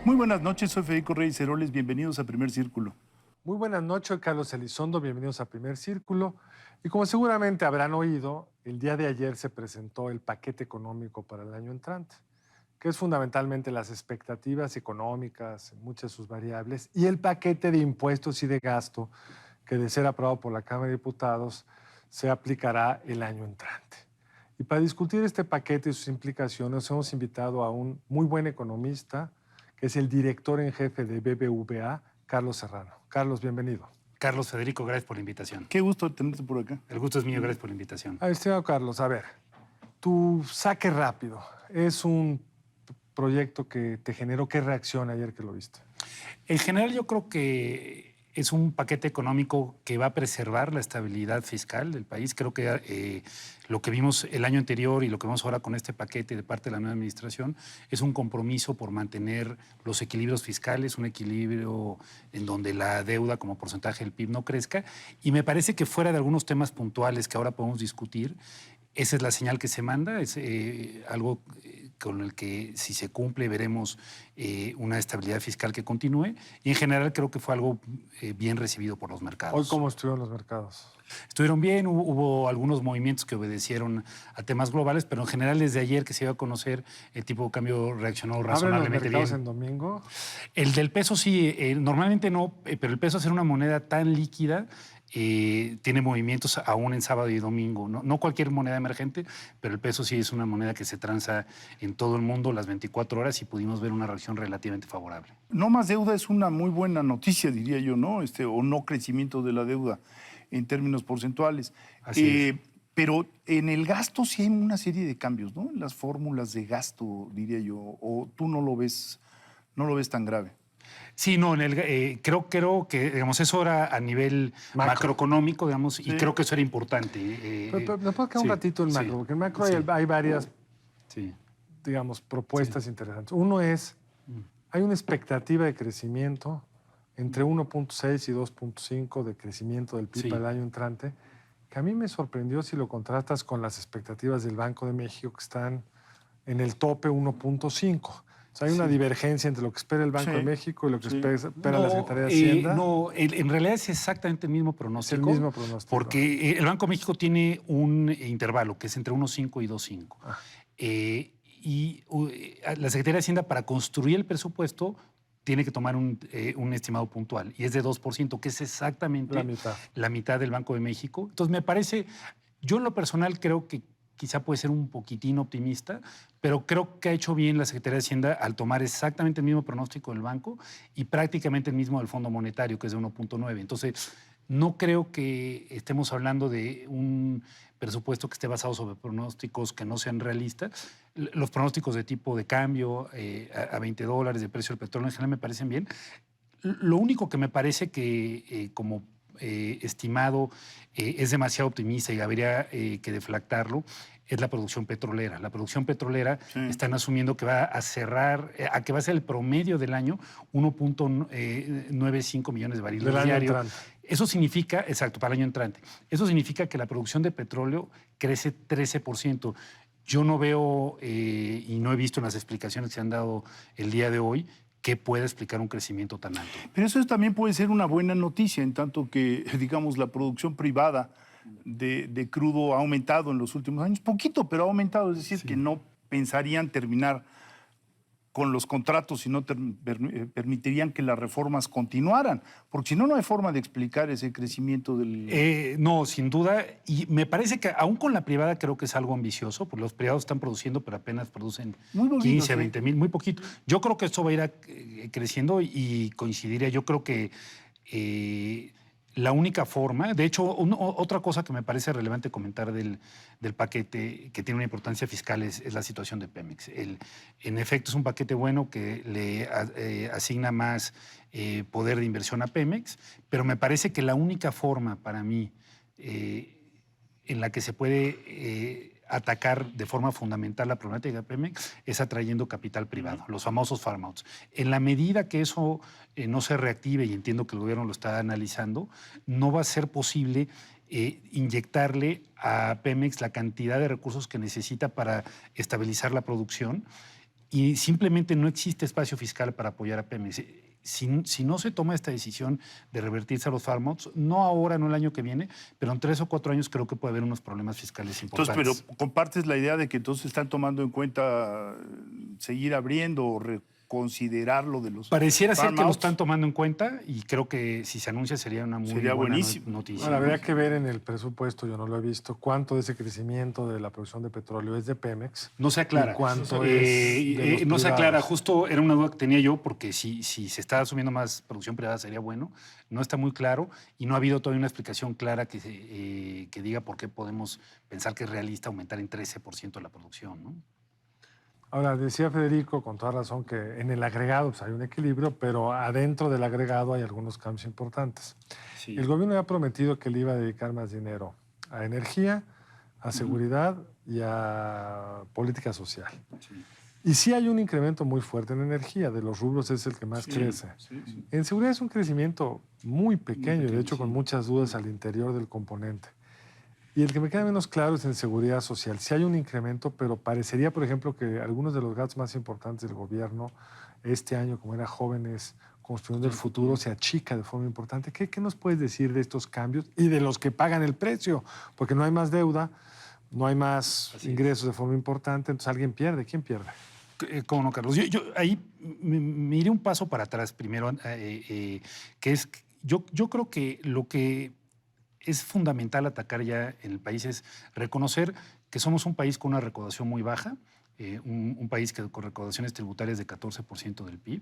Muy buenas noches, soy Federico Reyes Heroles, bienvenidos a Primer Círculo. Muy buenas noches, Carlos Elizondo, bienvenidos a Primer Círculo. Y como seguramente habrán oído, el día de ayer se presentó el paquete económico para el año entrante, que es fundamentalmente las expectativas económicas, en muchas de sus variables, y el paquete de impuestos y de gasto que, de ser aprobado por la Cámara de Diputados, se aplicará el año entrante. Y para discutir este paquete y sus implicaciones, hemos invitado a un muy buen economista, que es el director en jefe de BBVA, Carlos Serrano. Carlos, bienvenido. Carlos, Federico, gracias por la invitación. Qué gusto tenerte por acá. El gusto es mío, gracias por la invitación. Estimado Carlos, a ver, tu saque rápido es un proyecto que te generó. ¿Qué reacción ayer que lo viste? En general, yo creo que es un paquete económico que va a preservar la estabilidad fiscal del país. Creo que lo que vimos el año anterior y lo que vemos ahora con este paquete de parte de la nueva administración es un compromiso por mantener los equilibrios fiscales, un equilibrio en donde la deuda como porcentaje del PIB no crezca. Y me parece que fuera de algunos temas puntuales que ahora podemos discutir, esa es la señal que se manda, es algo con el que, si se cumple, veremos una estabilidad fiscal que continúe. Y en general creo que fue algo bien recibido por los mercados. ¿Hoy cómo estuvieron los mercados? Estuvieron bien, hubo algunos movimientos que obedecieron a temas globales, pero en general desde ayer que se iba a conocer, el tipo de cambio reaccionó razonablemente bien. ¿Abren los mercados en domingo? El del peso sí, normalmente no, pero el peso, al ser una moneda tan líquida, tiene movimientos aún en sábado y domingo. No cualquier moneda emergente, pero el peso sí es una moneda que se transa en todo el mundo las 24 horas y pudimos ver una reacción relativamente favorable. No más deuda es una muy buena noticia, diría yo, ¿no? O no crecimiento de la deuda en términos porcentuales. Así es. Pero en el gasto sí hay una serie de cambios, ¿no? En las fórmulas de gasto, diría yo. ¿O tú no lo ves tan grave? Sí, no, creo que digamos, eso era a nivel macroeconómico, digamos, y creo que eso era importante. Pero ¿me puedo quedar un ratito en macro? Porque en macro hay varias, digamos, propuestas interesantes. Uno es, hay una expectativa de crecimiento entre 1.6 y 2.5 de crecimiento del PIB para el año entrante, que a mí me sorprendió si lo contrastas con las expectativas del Banco de México, que están en el tope 1.5. O sea, hay una divergencia entre lo que espera el Banco de México y lo que espera la Secretaría de Hacienda. En realidad es exactamente el mismo pronóstico. Es el mismo pronóstico. Porque el Banco de México tiene un intervalo que es entre 1.5 y 2.5. La Secretaría de Hacienda, para construir el presupuesto, tiene que tomar un estimado puntual, y es de 2%, que es exactamente la mitad del Banco de México. Entonces, me parece, yo en lo personal creo que quizá puede ser un poquitín optimista, pero creo que ha hecho bien la Secretaría de Hacienda al tomar exactamente el mismo pronóstico del banco y prácticamente el mismo del Fondo Monetario, que es de 1.9. Entonces, no creo que estemos hablando de un presupuesto que esté basado sobre pronósticos que no sean realistas. Los pronósticos de tipo de cambio a $20 de precio del petróleo en general me parecen bien. Lo único que me parece que como estimado es demasiado optimista y habría que deflactarlo es la producción petrolera. La producción petrolera están asumiendo que va a cerrar, que va a ser el promedio del año 1.95 millones de barriles diarios. Eso significa, exacto, para el año entrante, eso significa que la producción de petróleo crece 13%. Yo no veo y no he visto en las explicaciones que se han dado el día de hoy que pueda explicar un crecimiento tan alto. Pero eso también puede ser una buena noticia, en tanto que, digamos, la producción privada de crudo ha aumentado en los últimos años, poquito, pero ha aumentado, es decir, que no pensarían terminar con los contratos y no permitirían que las reformas continuaran, porque si no, no hay forma de explicar ese crecimiento del... No, sin duda, y me parece que aún con la privada creo que es algo ambicioso, porque los privados están produciendo, pero apenas producen 15, 20 mil, muy poquito. Yo creo que esto va a ir creciendo y coincidiría, yo creo que la única forma, de hecho, otra cosa que me parece relevante comentar del paquete que tiene una importancia fiscal es la situación de Pemex. En efecto, es un paquete bueno que le asigna más poder de inversión a Pemex, pero me parece que la única forma para mí en la que se puede atacar de forma fundamental la problemática de Pemex es atrayendo capital privado, los famosos farm outs. En la medida que eso no se reactive, y entiendo que el gobierno lo está analizando, no va a ser posible inyectarle a Pemex la cantidad de recursos que necesita para estabilizar la producción, y simplemente no existe espacio fiscal para apoyar a Pemex. Si no se toma esta decisión de revertirse a los farm outs, no ahora, no el año que viene, pero en 3 o 4 años creo que puede haber unos problemas fiscales importantes. Entonces, pero compartes la idea de que entonces están tomando en cuenta seguir abriendo o reconsiderar lo de los Pareciera ser farm que lo outs. están tomando en cuenta, y creo que si se anuncia sería una muy buena buenísimo. noticia. Ahora, habría que ver en el presupuesto, yo no lo he visto, cuánto de ese crecimiento de la producción de petróleo es de Pemex. No se aclara. ¿Y cuánto es de los no se privados? aclara. Justo era una duda que tenía yo, porque si se está asumiendo más producción privada sería bueno. No está muy claro y no ha habido todavía una explicación clara que diga por qué podemos pensar que es realista aumentar en 13% la producción, ¿no? Ahora, decía Federico, con toda razón, que en el agregado pues, hay un equilibrio, pero adentro del agregado hay algunos cambios importantes. Sí. El gobierno ha prometido que le iba a dedicar más dinero a energía, a seguridad y a política social. Sí. Y sí hay un incremento muy fuerte en energía, de los rubros es el que más crece. Sí. En seguridad es un crecimiento muy pequeño, de pequeño, hecho con sí. muchas dudas al interior del componente. Y el que me queda menos claro es en seguridad social. Sí hay un incremento, pero parecería, por ejemplo, que algunos de los gastos más importantes del gobierno este año, como era Jóvenes Construyendo el Futuro, se achica de forma importante. ¿Qué nos puedes decir de estos cambios y de los que pagan el precio? Porque no hay más deuda, no hay más ingresos de forma importante, entonces alguien pierde. ¿Quién pierde? ¿Cómo no, Carlos? Yo ahí me iré un paso para atrás primero, que es, yo creo que lo que es fundamental atacar ya en el país es reconocer que somos un país con una recaudación muy baja, un país con recaudaciones tributarias de 14% del PIB,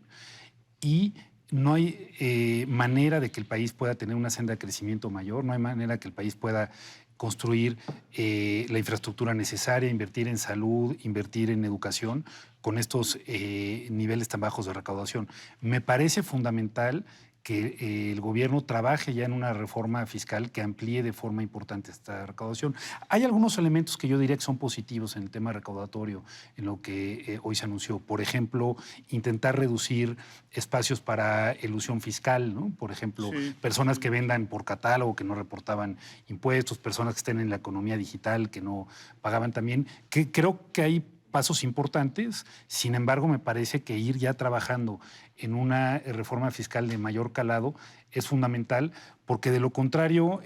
y no hay manera de que el país pueda tener una senda de crecimiento mayor, no hay manera que el país pueda construir la infraestructura necesaria, invertir en salud, invertir en educación con estos niveles tan bajos de recaudación. Me parece fundamental que el gobierno trabaje ya en una reforma fiscal que amplíe de forma importante esta recaudación. Hay algunos elementos que yo diría que son positivos en el tema recaudatorio, en lo que hoy se anunció. Por ejemplo, intentar reducir espacios para elusión fiscal, ¿no? Por ejemplo, personas que vendan por catálogo, que no reportaban impuestos, personas que estén en la economía digital, que no pagaban también. Creo que hay pasos importantes. Sin embargo, me parece que ir ya trabajando en una reforma fiscal de mayor calado es fundamental, porque de lo contrario,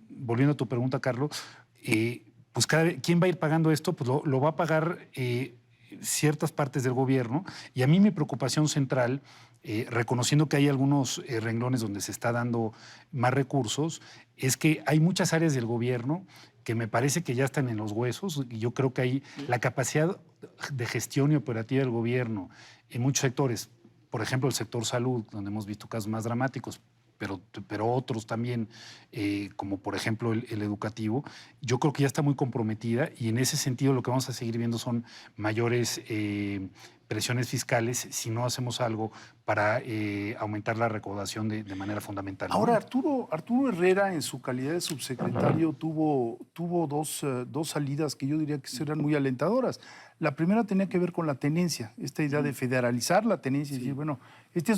volviendo a tu pregunta, Carlos, pues ¿quién va a ir pagando esto? Pues lo va a pagar ciertas partes del gobierno, y a mí mi preocupación central, reconociendo que hay algunos renglones donde se está dando más recursos, es que hay muchas áreas del gobierno que me parece que ya están en los huesos, y yo creo que hay la capacidad de gestión y operativa del gobierno en muchos sectores, por ejemplo el sector salud, donde hemos visto casos más dramáticos, pero otros también, como por ejemplo el educativo, yo creo que ya está muy comprometida, y en ese sentido lo que vamos a seguir viendo son mayores presiones fiscales si no hacemos algo para aumentar la recaudación de manera fundamental, ¿no? Ahora, Arturo Herrera, en su calidad de subsecretario, tuvo dos salidas que yo diría que eran muy alentadoras. La primera tenía que ver con la tenencia, esta idea de federalizar la tenencia y decir, bueno,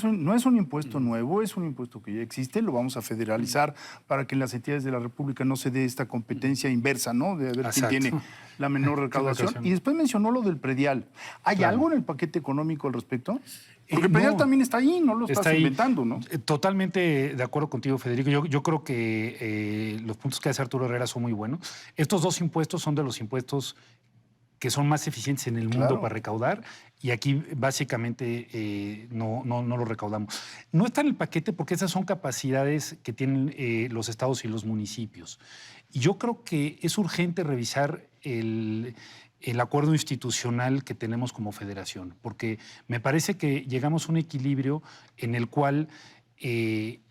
no es un impuesto nuevo, es un impuesto que ya existe, lo vamos a federalizar para que en las entidades de la República no se dé esta competencia inversa, ¿no? De ver quién tiene la menor recaudación. Y después mencionó lo del predial. ¿Hay algo en el paquete económico al respecto? Porque el predial también está ahí, no lo estás inventando, ¿no? Totalmente de acuerdo contigo, Federico. Yo creo que los puntos que hace Arturo Herrera son muy buenos. Estos dos impuestos son de los impuestos que son más eficientes en el mundo para recaudar, y aquí básicamente no lo recaudamos. No está en el paquete porque esas son capacidades que tienen los estados y los municipios. Y yo creo que es urgente revisar el acuerdo institucional que tenemos como federación, porque me parece que llegamos a un equilibrio en el cual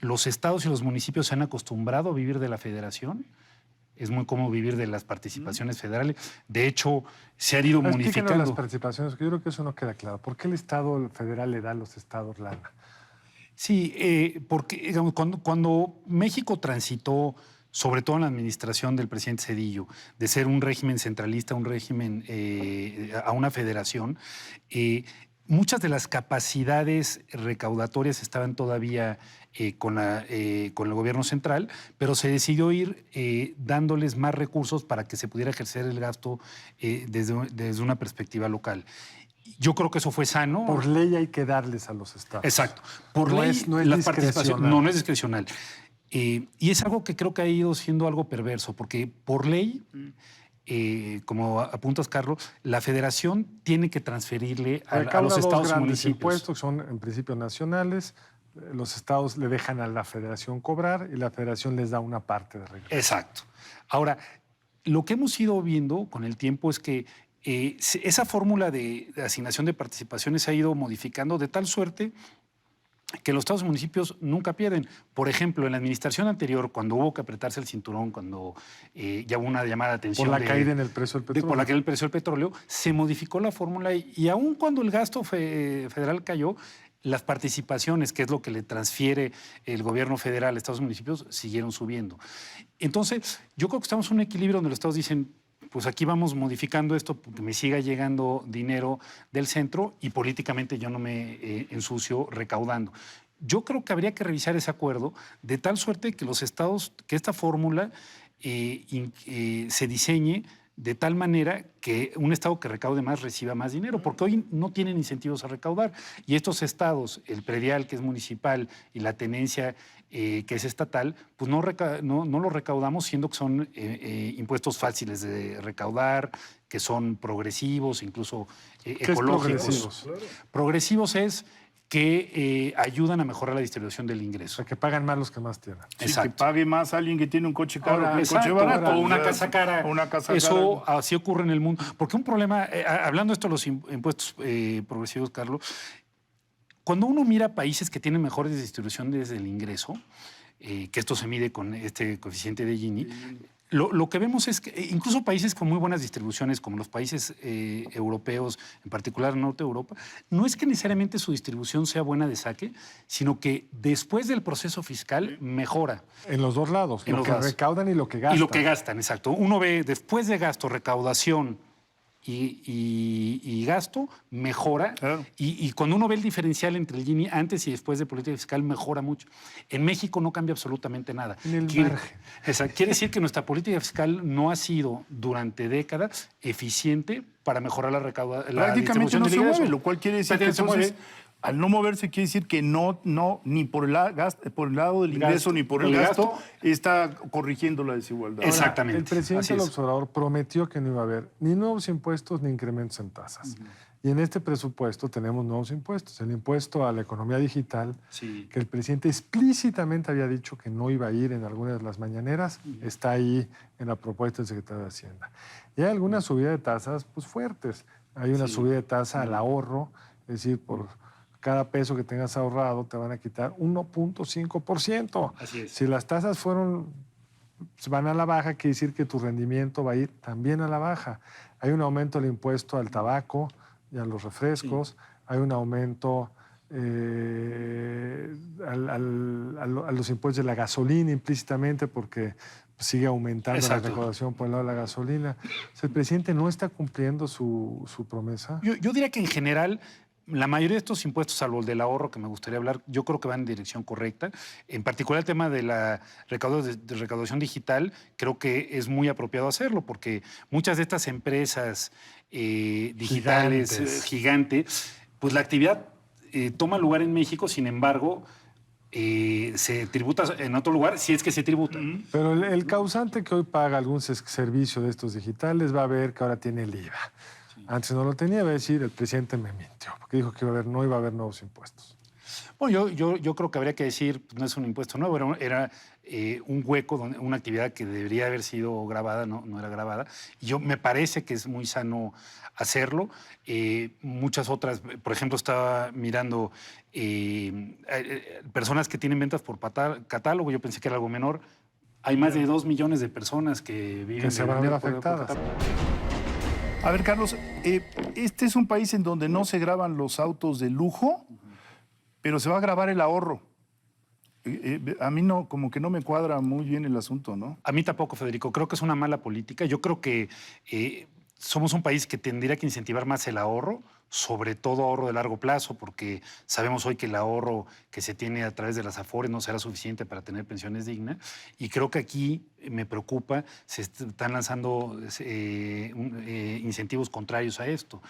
los estados y los municipios se han acostumbrado a vivir de la federación. Es muy cómodo vivir de las participaciones federales. De hecho, se han ido modificando las participaciones, que yo creo que eso no queda claro. ¿Por qué el Estado federal le da a los estados lana? Sí, porque digamos, cuando México transitó sobre todo en la administración del presidente Zedillo, de ser un régimen centralista, un régimen a una federación, muchas de las capacidades recaudatorias estaban todavía con el gobierno central, pero se decidió ir dándoles más recursos para que se pudiera ejercer el gasto desde una perspectiva local. Yo creo que eso fue sano. Por ley hay que darles a los estados. Exacto. Por no ley, no es la discrecional. participación no es discrecional. Y es algo que creo que ha ido siendo algo perverso, porque por ley, como apuntas, Carlos, la federación tiene que transferirle a los estados dos y grandes municipios. impuestos que son en principio nacionales. Los estados le dejan a la federación cobrar y la federación les da una parte de regreso. Exacto. Ahora, lo que hemos ido viendo con el tiempo es que esa fórmula de asignación de participaciones se ha ido modificando de tal suerte que los estados y municipios nunca pierden. Por ejemplo, en la administración anterior, cuando hubo que apretarse el cinturón, cuando ya hubo una llamada de atención... Por la caída en el precio del petróleo. Por la caída del precio del petróleo, se modificó la fórmula y aun cuando el gasto federal cayó, las participaciones, que es lo que le transfiere el gobierno federal a estados y municipios, siguieron subiendo. Entonces, yo creo que estamos en un equilibrio donde los estados dicen, pues aquí vamos modificando esto porque me siga llegando dinero del centro y políticamente yo no me ensucio recaudando. Yo creo que habría que revisar ese acuerdo de tal suerte que los estados, que esta fórmula se diseñe de tal manera que un estado que recaude más reciba más dinero, porque hoy no tienen incentivos a recaudar. Y estos estados, el predial, que es municipal, y la tenencia, que es estatal, pues no lo recaudamos, siendo que son impuestos fáciles de recaudar, que son progresivos, incluso ecológicos. Progresivos? Progresivos es que ayudan a mejorar la distribución del ingreso. O sea, que pagan más los que más tienen. Sí, Exacto. que pague más alguien que tiene un coche caro Ahora, que un coche exacto, barato. o una casa cara. Eso cara. así ocurre en el mundo. Porque un problema, hablando esto de los impuestos progresivos, Carlos, cuando uno mira países que tienen mejores distribuciones del ingreso, que esto se mide con este coeficiente de Gini, lo que vemos es que incluso países con muy buenas distribuciones, como los países europeos, en particular Norte de Europa, no es que necesariamente su distribución sea buena de saque, sino que después del proceso fiscal mejora. En los dos lados, En lo los que lados. recaudan y lo que gastan. Y lo que gastan, exacto. Uno ve después de gasto, recaudación y gasto, mejora. Claro. Y cuando uno ve el diferencial entre el Gini antes y después de política fiscal, mejora mucho. En México no cambia absolutamente nada. En el Quiere margen. quiere decir que nuestra política fiscal no ha sido durante décadas eficiente para mejorar la recaudación. Prácticamente no se mueve, lo cual quiere decir que Prácticamente se entonces, al no moverse, quiere decir que no ni por el lado del ingreso Gasto. ni por El el gasto gasto está corrigiendo la desigualdad. Exacto. Exactamente. El presidente Así es. López Obrador prometió que no iba a haber ni nuevos impuestos ni incrementos en tasas. Y en este presupuesto tenemos nuevos impuestos. El impuesto a la economía digital, Sí. que el presidente explícitamente había dicho que no iba a ir en algunas de las mañaneras, está ahí en la propuesta del secretario de Hacienda. Y hay alguna subida de tasas pues, fuertes. Hay una subida de tasa al ahorro, es decir, por cada peso que tengas ahorrado te van a quitar 1.5%. Así es. Si las tasas van a la baja, quiere decir que tu rendimiento va a ir también a la baja. Hay un aumento del impuesto al tabaco y a los refrescos, hay un aumento a los impuestos de la gasolina implícitamente porque sigue aumentando Exacto. la recaudación por el lado de la gasolina. O sea, el presidente no está cumpliendo su promesa. Yo diría que en general la mayoría de estos impuestos, salvo el del ahorro que me gustaría hablar, yo creo que van en dirección correcta. En particular el tema de la recaudación digital, creo que es muy apropiado hacerlo porque muchas de estas empresas digitales gigantes, pues la actividad toma lugar en México, sin embargo, se tributa en otro lugar, si es que se tributa. Pero el causante que hoy paga algún servicio de estos digitales va a ver que ahora tiene el IVA. Antes no lo tenía, va a decir, el presidente me mintió, porque dijo que no iba a haber nuevos impuestos. Bueno, yo creo que habría que decir, pues, no es un impuesto nuevo, era un hueco, una actividad que debería haber sido grabada, no era grabada. Y me parece que es muy sano hacerlo. Muchas otras, por ejemplo, estaba mirando personas que tienen ventas por catálogo, yo pensé que era algo menor. Hay más de 2 millones de personas que viven que se van a ver afectadas. A ver, Carlos, este es un país en donde no se graban los autos de lujo, pero se va a grabar el ahorro. a mí no, como que no me cuadra muy bien el asunto, ¿no? A mí tampoco, Federico. Creo que es una mala política. Yo creo que somos un país que tendría que incentivar más el ahorro, sobre todo ahorro de largo plazo, porque sabemos hoy que el ahorro que se tiene a través de las Afores no será suficiente para tener pensiones dignas. Y creo que aquí me preocupa, se están lanzando incentivos contrarios a esto.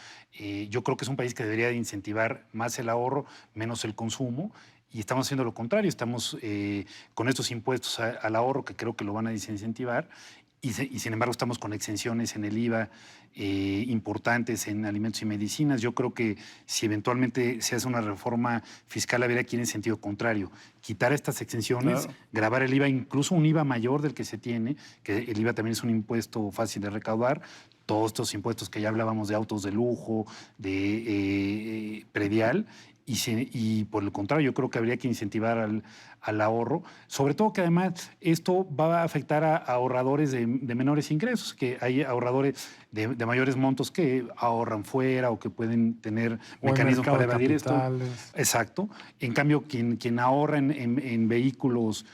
Yo creo que es un país que debería de incentivar más el ahorro, menos el consumo. Y estamos haciendo lo contrario, estamos con estos impuestos al ahorro que creo que lo van a desincentivar y sin embargo estamos con exenciones en el IVA importantes en alimentos y medicinas. Yo creo que si eventualmente se hace una reforma fiscal habría que ir en sentido contrario, quitar estas exenciones, Claro. grabar el IVA, incluso un IVA mayor del que se tiene, que el IVA también es un impuesto fácil de recaudar, todos estos impuestos que ya hablábamos de autos de lujo, de predial. Y por el contrario, yo creo que habría que incentivar al ahorro, sobre todo que además esto va a afectar a ahorradores de menores ingresos, que hay ahorradores de mayores montos que ahorran fuera o que pueden tener mecanismos para evadir esto. Exacto. En cambio, quien ahorra en vehículos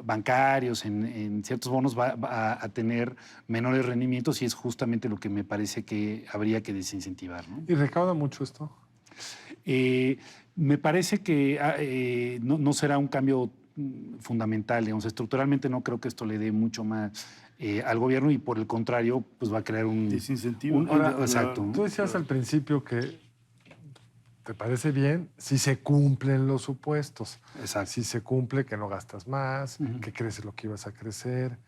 bancarios, en ciertos bonos, va a tener menores rendimientos y es justamente lo que me parece que habría que desincentivar, ¿no? ¿Y recauda mucho esto? Me parece que no será un cambio fundamental, digamos, estructuralmente no creo que esto le dé mucho más al gobierno y por el contrario, pues va a crear un desincentivo. Ahora, exacto. Tú decías al principio que te parece bien si se cumplen los supuestos. Exacto. Si se cumple que no gastas más, que creces lo que ibas a crecer,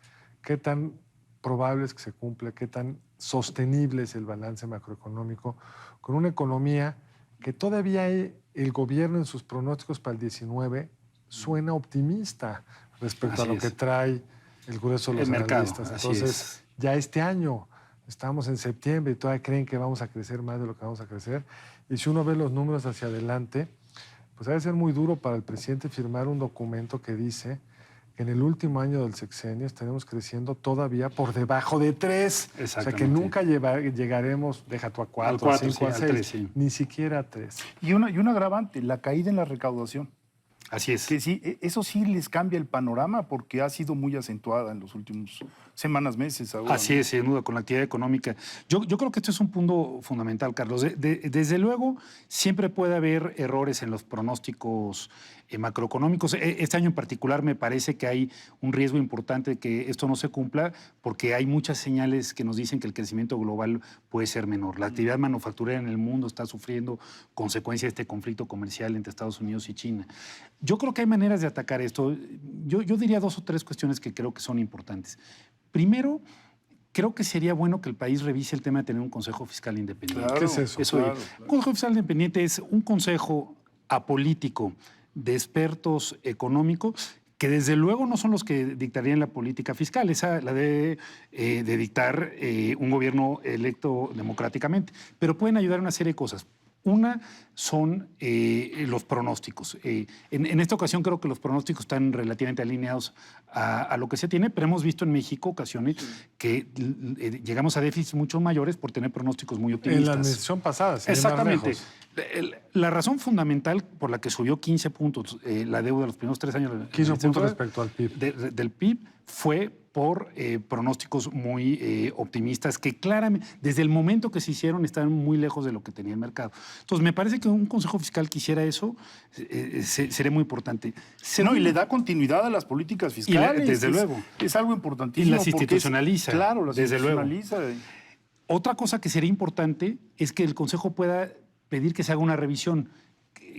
qué tan probable es que se cumpla, qué tan sostenible es el balance macroeconómico con una economía que todavía el gobierno en sus pronósticos para el 19 suena optimista respecto a lo que trae el grueso de los analistas. Entonces, ya este año, estamos en septiembre y todavía creen que vamos a crecer más de lo que vamos a crecer. Y si uno ve los números hacia adelante, pues debe ser muy duro para el presidente firmar un documento que dice que en el último año del sexenio estaremos creciendo todavía por debajo de 3. O sea que nunca llegaremos, deja tú a 4, a 5, a 6, ni siquiera a 3. Y un agravante, la caída en la recaudación. Así es. Que sí, eso sí les cambia el panorama porque ha sido muy acentuada en los últimos semanas, meses. Ahora, así es, sin duda, con la actividad económica. Yo creo que esto es un punto fundamental, Carlos. Desde luego, siempre puede haber errores en los pronósticos macroeconómicos. Este año en particular me parece que hay un riesgo importante de que esto no se cumpla porque hay muchas señales que nos dicen que el crecimiento global puede ser menor. La actividad manufacturera en el mundo está sufriendo consecuencias de este conflicto comercial entre Estados Unidos y China. Yo creo que hay maneras de atacar esto. Yo diría 2 o 3 cuestiones que creo que son importantes. Primero, creo que sería bueno que el país revise el tema de tener un consejo fiscal independiente. Claro, ¿qué es eso? Claro. Un consejo fiscal independiente es un consejo apolítico de expertos económicos que desde luego no son los que dictarían la política fiscal, esa la debe de dictar un gobierno electo democráticamente, pero pueden ayudar en una serie de cosas. Una son los pronósticos. En esta ocasión creo que los pronósticos están relativamente alineados a lo que se tiene, pero hemos visto en México ocasiones que llegamos a déficits mucho mayores por tener pronósticos muy optimistas. En la administración pasada, sin exactamente. La razón fundamental por la que subió 15 puntos la deuda los primeros 3 años 15 puntos respecto al PIB. del PIB fue por pronósticos muy optimistas que claramente, desde el momento que se hicieron, estaban muy lejos de lo que tenía el mercado. Entonces, me parece que un Consejo Fiscal que hiciera eso sería muy importante. No, y le da continuidad a las políticas fiscales. Desde luego. Es algo importantísimo. Y las institucionaliza. Claro, las desde institucionaliza. Luego. Otra cosa que sería importante es que el Consejo pueda pedir que se haga una revisión.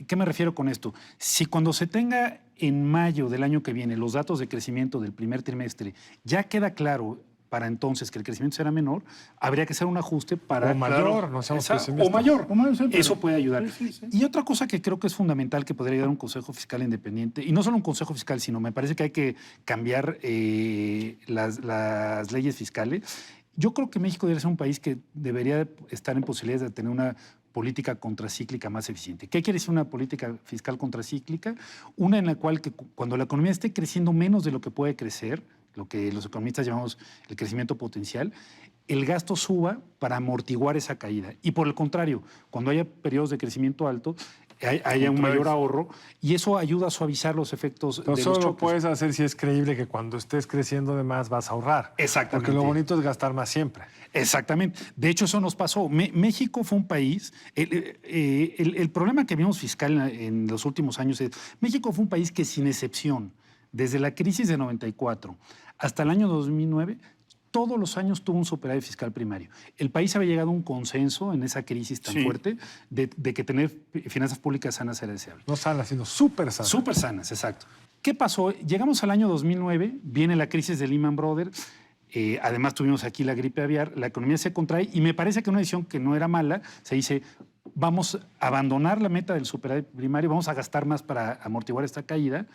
¿Qué me refiero con esto? Si cuando se tenga en mayo del año que viene los datos de crecimiento del primer trimestre ya queda claro para entonces que el crecimiento será menor, habría que hacer un ajuste para... O mayor, no seamos pesimistas. O mayor. Siempre. Eso puede ayudar. Sí. Y otra cosa que creo que es fundamental que podría ayudar un Consejo Fiscal independiente, y no solo un Consejo Fiscal, sino me parece que hay que cambiar las leyes fiscales. Yo creo que México debería ser un país que debería estar en posibilidades de tener una política contracíclica más eficiente. ¿Qué quiere decir una política fiscal contracíclica? Una en la cual cuando la economía esté creciendo menos de lo que puede crecer, lo que los economistas llamamos el crecimiento potencial, el gasto suba para amortiguar esa caída. Y por el contrario, cuando haya periodos de crecimiento alto, haya un mayor ahorro y eso ayuda a suavizar los efectos Pero de solo los lo choques. puedes hacer si es creíble que cuando estés creciendo de más vas a ahorrar. Exactamente. Porque lo bonito es gastar más siempre. Exactamente. De hecho, eso nos pasó. México fue un país. El problema que vimos fiscal en los últimos años es: México fue un país que, sin excepción, desde la crisis de 94 hasta el año 2009, todos los años tuvo un superávit fiscal primario. El país había llegado a un consenso en esa crisis tan fuerte de que tener finanzas públicas sanas era deseable. No sanas, sino súper sanas. Súper sanas, exacto. ¿Qué pasó? Llegamos al año 2009, viene la crisis de Lehman Brothers. Además tuvimos aquí la gripe aviar, la economía se contrae y me parece que una decisión que no era mala, se dice: vamos a abandonar la meta del superávit primario, vamos a gastar más para amortiguar esta caída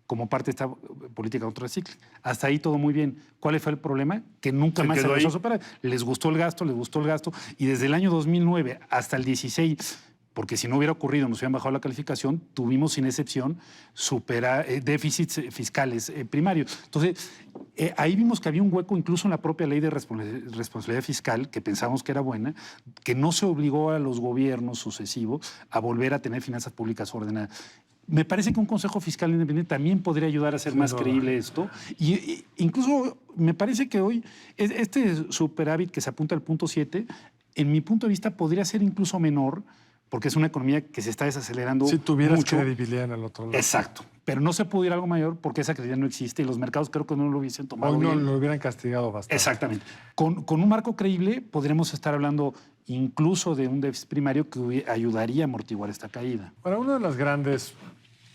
como parte de esta política contracíclica. Hasta ahí todo muy bien. ¿Cuál fue el problema? Que nunca más se regresó a superávit. Les gustó el gasto, y desde el año 2009 hasta el 16, porque si no hubiera ocurrido, nos hubieran bajado la calificación, tuvimos sin excepción déficits fiscales primarios. Entonces, ahí vimos que había un hueco incluso en la propia ley de responsabilidad fiscal, que pensamos que era buena, que no se obligó a los gobiernos sucesivos a volver a tener finanzas públicas ordenadas. Me parece que un Consejo Fiscal Independiente también podría ayudar a hacer más creíble esto. Y incluso me parece que hoy este superávit que se apunta al punto 7, en mi punto de vista, podría ser incluso menor, porque es una economía que se está desacelerando mucho. Si tuvieras credibilidad en el otro lado. Exacto. Pero no se pudo ir a algo mayor porque esa credibilidad no existe y los mercados creo que no lo hubiesen tomado Hoy no bien. lo hubieran castigado bastante. Exactamente. Con un marco creíble podremos estar hablando incluso de un déficit primario que ayudaría a amortiguar esta caída. Para una de las grandes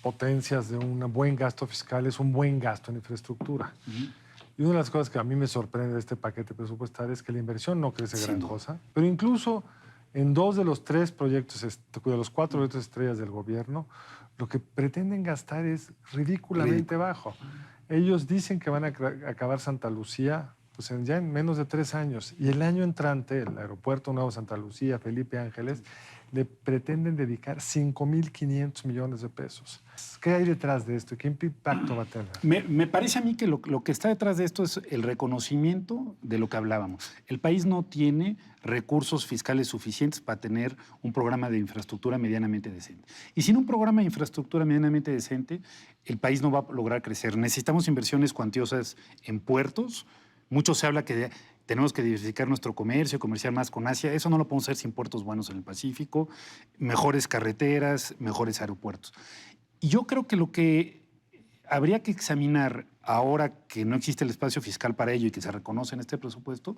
potencias de un buen gasto fiscal es un buen gasto en infraestructura. Y una de las cosas que a mí me sorprende de este paquete presupuestario es que la inversión no crece gran cosa, pero incluso en 2 de los 3 proyectos, de los 4 proyectos estrellas del gobierno, lo que pretenden gastar es ridículamente bajo. Ellos dicen que van a acabar Santa Lucía pues ya en menos de 3 años. Y el año entrante, el aeropuerto nuevo Santa Lucía, Felipe Ángeles, le pretenden dedicar 5.500 millones de pesos. ¿Qué hay detrás de esto? ¿Qué impacto va a tener? Me parece a mí que lo que está detrás de esto es el reconocimiento de lo que hablábamos. El país no tiene recursos fiscales suficientes para tener un programa de infraestructura medianamente decente. Y sin un programa de infraestructura medianamente decente, el país no va a lograr crecer. Necesitamos inversiones cuantiosas en puertos. Mucho se habla que tenemos que diversificar nuestro comercio, comerciar más con Asia. Eso no lo podemos hacer sin puertos buenos en el Pacífico, mejores carreteras, mejores aeropuertos. Y yo creo que lo que habría que examinar ahora que no existe el espacio fiscal para ello y que se reconoce en este presupuesto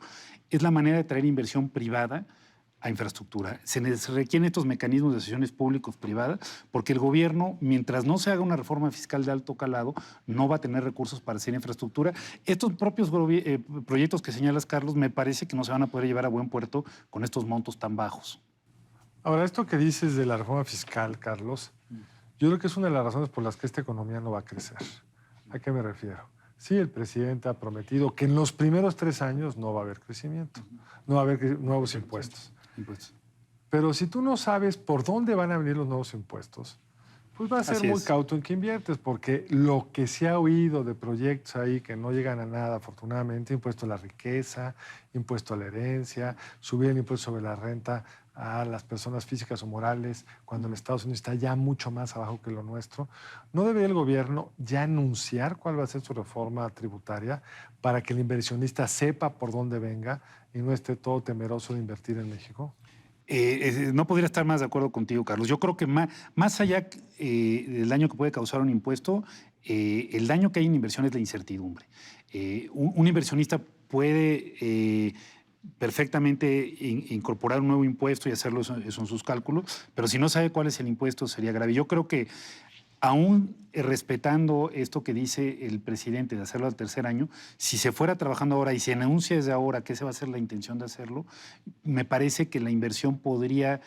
es la manera de traer inversión privada a infraestructura. Se requieren estos mecanismos de asociaciones públicos-privadas porque el gobierno, mientras no se haga una reforma fiscal de alto calado, no va a tener recursos para hacer infraestructura. Estos propios proyectos que señalas, Carlos, me parece que no se van a poder llevar a buen puerto con estos montos tan bajos. Ahora, esto que dices de la reforma fiscal, Carlos, yo creo que es una de las razones por las que esta economía no va a crecer. ¿A qué me refiero? Sí, el presidente ha prometido que en los primeros 3 años no va a haber crecimiento, no va a haber nuevos impuestos. Pero si tú no sabes por dónde van a venir los nuevos impuestos, pues vas a ser muy cauto en qué inviertes, porque lo que se ha oído de proyectos ahí que no llegan a nada, afortunadamente, impuesto a la riqueza, impuesto a la herencia, subir el impuesto sobre la renta a las personas físicas o morales, cuando en Estados Unidos está ya mucho más abajo que lo nuestro, ¿no debería el gobierno ya anunciar cuál va a ser su reforma tributaria para que el inversionista sepa por dónde venga y no esté todo temeroso de invertir en México? No podría estar más de acuerdo contigo, Carlos. Yo creo que más allá del daño que puede causar un impuesto, el daño que hay en inversión es la incertidumbre. Un inversionista puede perfectamente incorporar un nuevo impuesto y hacerlo eso en sus cálculos, pero si no sabe cuál es el impuesto sería grave. Yo creo que aún respetando esto que dice el presidente de hacerlo al 3er año, si se fuera trabajando ahora y se anuncia desde ahora que esa va a ser la intención de hacerlo, me parece que la inversión podría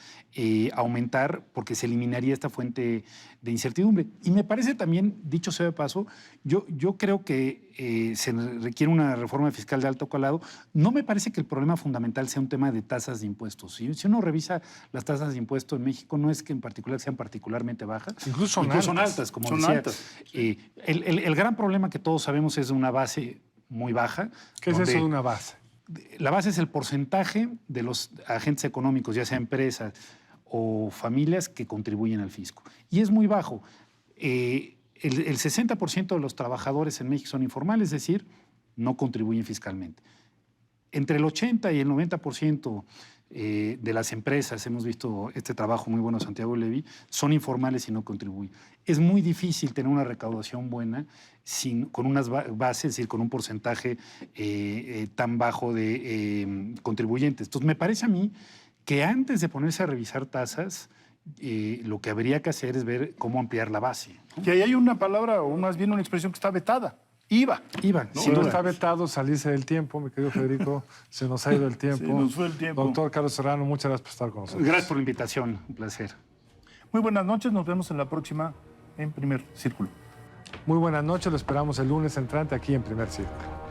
aumentar porque se eliminaría esta fuente de incertidumbre. Y me parece también, dicho sea de paso, yo creo que se requiere una reforma fiscal de alto calado. No me parece que el problema fundamental sea un tema de tasas de impuestos. Si uno revisa las tasas de impuestos en México, no es que en particular sean particularmente bajas. Incluso son altas, como decía. El gran problema que todos sabemos es de una base muy baja. ¿Qué es eso de una base? La base es el porcentaje de los agentes económicos, ya sea empresas o familias que contribuyen al fisco. Y es muy bajo. El 60% de los trabajadores en México son informales, es decir, no contribuyen fiscalmente. Entre el 80 y el 90% de las empresas, hemos visto este trabajo muy bueno de Santiago Levy, son informales y no contribuyen. Es muy difícil tener una recaudación buena con unas bases, es decir, con un porcentaje tan bajo de contribuyentes. Entonces, me parece a mí que antes de ponerse a revisar tasas, lo que habría que hacer es ver cómo ampliar la base, ¿no? Que ahí hay una palabra, o más bien una expresión que está vetada. IVA. ¿no? Si no está vetado salirse del tiempo, mi querido Federico, se nos ha ido el tiempo. Se nos fue el tiempo. Doctor Carlos Serrano, muchas gracias por estar con nosotros. Gracias por la invitación, un placer. Muy buenas noches, nos vemos en la próxima en Primer Círculo. Muy buenas noches, lo esperamos el lunes entrante aquí en Primer Círculo.